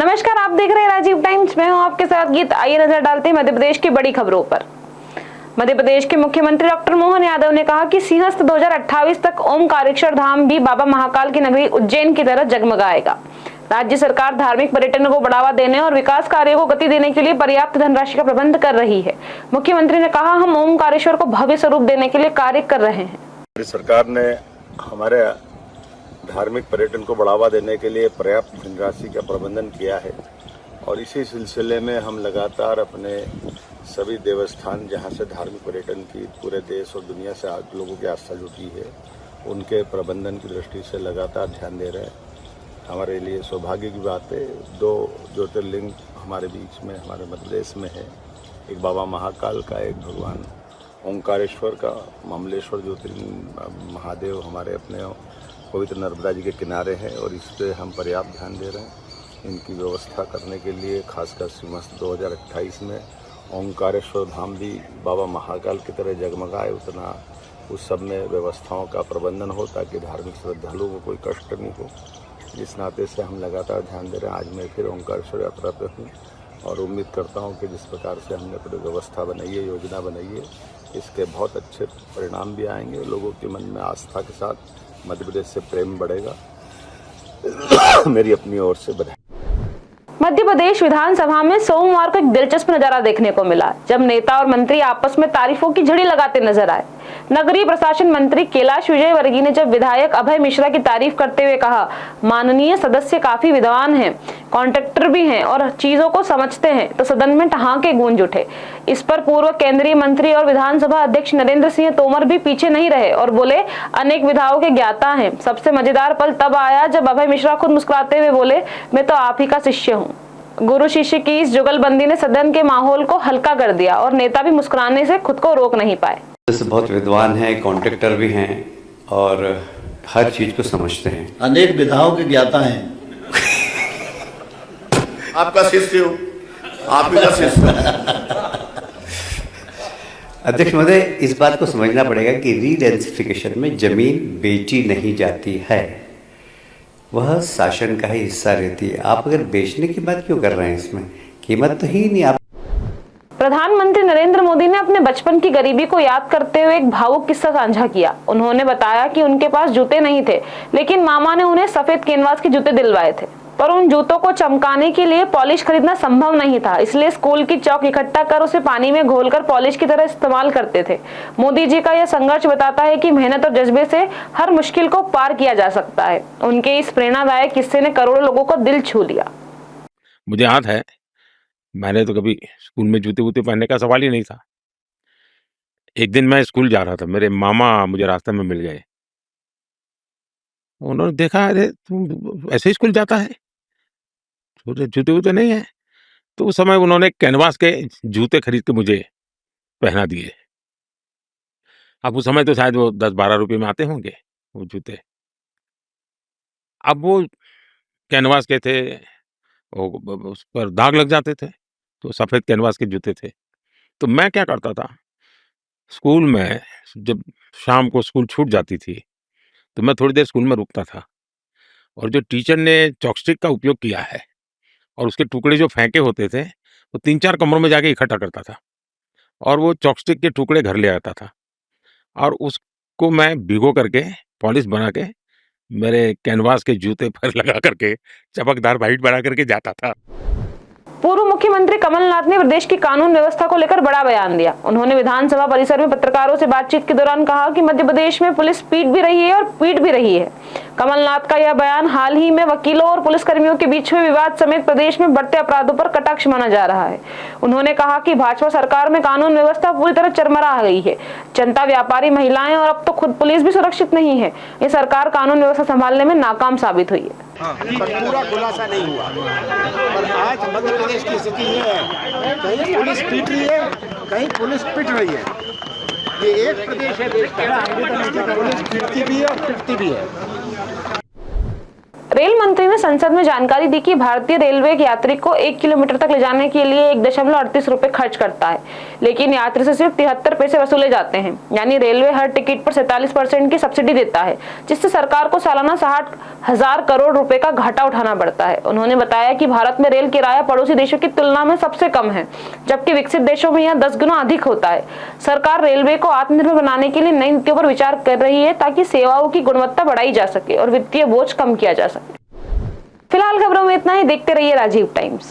नमस्कार, आप देख रहे हैं राजीव टाइम्स। मैं हूं आपके साथ गीत। आइए नजर डालते हैं मध्य प्रदेश की बड़ी खबरों पर। मध्य प्रदेश के मुख्यमंत्री डॉक्टर मोहन यादव ने कहा कि सिंहस्थ 2028 तक ओमकारेश्वर धाम भी बाबा महाकाल की नगरी उज्जैन की तरह जगमगाएगा। राज्य सरकार धार्मिक पर्यटन को बढ़ावा देने और विकास कार्यों को गति देने के लिए पर्याप्त धनराशि का प्रबंध कर रही है। मुख्यमंत्री ने कहा, हम ओमकारेश्वर को भव्य स्वरूप देने के लिए कार्य कर रहे हैं। सरकार ने हमारे धार्मिक पर्यटन को बढ़ावा देने के लिए पर्याप्त धनराशि का प्रबंधन किया है और इसी सिलसिले में हम लगातार अपने सभी देवस्थान जहां से धार्मिक पर्यटन की पूरे देश और दुनिया से लोगों की आस्था जुटी है, उनके प्रबंधन की दृष्टि से लगातार ध्यान दे रहे हैं। हमारे लिए सौभाग्य की बात है, 2 ज्योतिर्लिंग हमारे बीच में, हमारे मध्य प्रदेश में है। एक बाबा महाकाल का, एक भगवान ओंकारेश्वर का। ममलेश्वर ज्योतिर्लिंग महादेव हमारे अपने पवित्र नर्मदा जी के किनारे हैं और इस पर हम पर्याप्त ध्यान दे रहे हैं। इनकी व्यवस्था करने के लिए खासकर सिंहस्थ 2028 में ओंकारेश्वर धाम भी बाबा महाकाल की तरह जगमगाए, उतना उस सब में व्यवस्थाओं का प्रबंधन हो ताकि धार्मिक श्रद्धालुओं को कोई कष्ट नहीं हो। इस नाते से हम लगातार ध्यान दे रहे हैं। आज मैं फिर ओंकारेश्वर यात्रा पे हूँ और उम्मीद करता हूँ कि जिस प्रकार से हमने अपनी व्यवस्था बनाई है, योजना बनाई है, इसके बहुत अच्छे परिणाम भी आएंगे। लोगों के मन में आस्था के साथ मध्य प्रदेश से प्रेम बढ़ेगा। मेरी अपनी ओर से बधाई। मध्य प्रदेश विधानसभा में सोमवार को एक दिलचस्प नजारा देखने को मिला, जब नेता और मंत्री आपस में तारीफों की झड़ी लगाते नजर आए। नगरीय प्रशासन मंत्री कैलाश विजयवर्गीय ने जब विधायक अभय मिश्रा की तारीफ करते हुए कहा, माननीय सदस्य काफी विद्वान हैं, कॉन्ट्रैक्टर भी हैं और चीजों को समझते हैं, तो सदन में ठहाके गूंज उठे। इस पर पूर्व केंद्रीय मंत्री और विधानसभा अध्यक्ष नरेंद्र सिंह तोमर भी पीछे नहीं रहे और बोले, अनेक विधाओं के ज्ञाता हैं। सबसे मजेदार पल तब आया जब अभय मिश्रा खुद मुस्कुराते हुए बोले, मैं तो आप ही का शिष्य हूँ। गुरु शिष्य की इस जुगलबंदी ने सदन के माहौल को हल्का कर दिया और नेता भी मुस्कुराने से खुद को रोक नहीं पाए। बहुत विद्वान हैं, कॉन्ट्रैक्टर भी हैं और हर चीज को समझते हैं। अनेक विधाओं के ज्ञाता हैं। आपका शिष्य हूँ, आप ही का शिष्य। अध्यक्ष महोदय, इस बात को समझना पड़ेगा कि रीडेंसिफिकेशन में जमीन बेची नहीं जाती है, वह शासन का ही हिस्सा रहती है। आप अगर बेचने की बात क्यों कर रहे हैं? इसमें कीमत तो ही नहीं। आप प्रधानमंत्री नरेंद्र मोदी ने अपने बचपन की गरीबी को याद करते हुए एक भावुक किस्सा साझा किया। उन्होंने बताया कि उनके पास जूते नहीं थे, लेकिन मामा ने उन्हें सफेद कैनवास के जूते दिलवाए थे। पर उन जूतों को चमकाने के लिए पॉलिश खरीदना संभव नहीं था, इसलिए स्कूल की चौक इकट्ठा कर उसे पानी में घोलकर पॉलिश की तरह इस्तेमाल करते थे। मोदी जी का यह संघर्ष बताता है कि मेहनत और जज्बे से हर मुश्किल को पार किया जा सकता है। उनके इस प्रेरणादायक किस्से ने करोड़ों लोगों को दिल छू लिया। मुझे याद है, मैंने तो कभी स्कूल में जूते वूते पहनने का सवाल ही नहीं था। एक दिन मैं स्कूल जा रहा था, मेरे मामा मुझे रास्ते में मिल गए। उन्होंने देखा, अरे तुम ऐसे ही स्कूल जाता है, जूते वूते नहीं है? तो उस समय उन्होंने कैनवास के जूते खरीद के मुझे पहना दिए। अब उस समय तो शायद वो 10-12 रुपए में आते होंगे वो जूते। अब वो कैनवास के थे, उस पर दाग लग जाते थे, तो सफेद कैनवास के जूते थे। तो मैं क्या करता था, स्कूल में जब शाम को स्कूल छूट जाती थी तो मैं थोड़ी देर स्कूल में रुकता था और जो टीचर ने चॉकस्टिक का उपयोग किया है और उसके टुकड़े जो फेंके होते थे, वो 3-4 कमरों में जाके इकट्ठा करता था और वो चॉकस्टिक के टुकड़े घर ले आता था और उसको मैं भिगो करके पॉलिश बना के मेरे कैनवास के जूते पर लगा करके चमकदार वाइट बना करके जाता था। पूर्व मुख्यमंत्री कमलनाथ ने प्रदेश की कानून व्यवस्था को लेकर बड़ा बयान दिया। उन्होंने विधानसभा परिसर में पत्रकारों से बातचीत के दौरान कहा कि मध्य प्रदेश में पुलिस पीट भी रही है और पीट भी रही है। कमलनाथ का यह बयान हाल ही में वकीलों और पुलिसकर्मियों के बीच हुए विवाद समेत प्रदेश में बढ़ते अपराधों पर कटाक्ष माना जा रहा है। उन्होंने कहा कि भाजपा सरकार में कानून व्यवस्था पूरी तरह चरमरा गई है। जनता, व्यापारी, महिलाएं और अब तो खुद पुलिस भी सुरक्षित नहीं है। ये सरकार कानून व्यवस्था संभालने में नाकाम साबित हुई है। पर पूरा खुलासा नहीं हुआ। पर आज मध्य प्रदेश की स्थिति ये है, कहीं पुलिस पीट रही है, कहीं पुलिस पिट रही है। ये एक प्रदेश है देश का, पुलिस पीटती भी है और पिटती भी है। रेल मंत्री ने संसद में जानकारी दी कि भारतीय रेलवे एक यात्री को 1 किलोमीटर तक ले जाने के लिए 1.38 रुपए खर्च करता है, लेकिन यात्री से सिर्फ 73 पैसे वसूले जाते हैं। यानी रेलवे हर टिकट पर 47% की सब्सिडी देता है, जिससे सरकार को सालाना 60,000 करोड़ रुपए का घाटा उठाना पड़ता है। उन्होंने बताया कि भारत में रेल किराया पड़ोसी देशों की तुलना में सबसे कम है, जबकि विकसित देशों में यह 10 गुना अधिक होता है। सरकार रेलवे को आत्मनिर्भर बनाने के लिए नई नीतियों पर विचार कर रही है ताकि सेवाओं की गुणवत्ता बढ़ाई जा सके और वित्तीय बोझ कम किया जा सके। फिलहाल खबरों में इतना ही। देखते रहिए राजीव टाइम्स।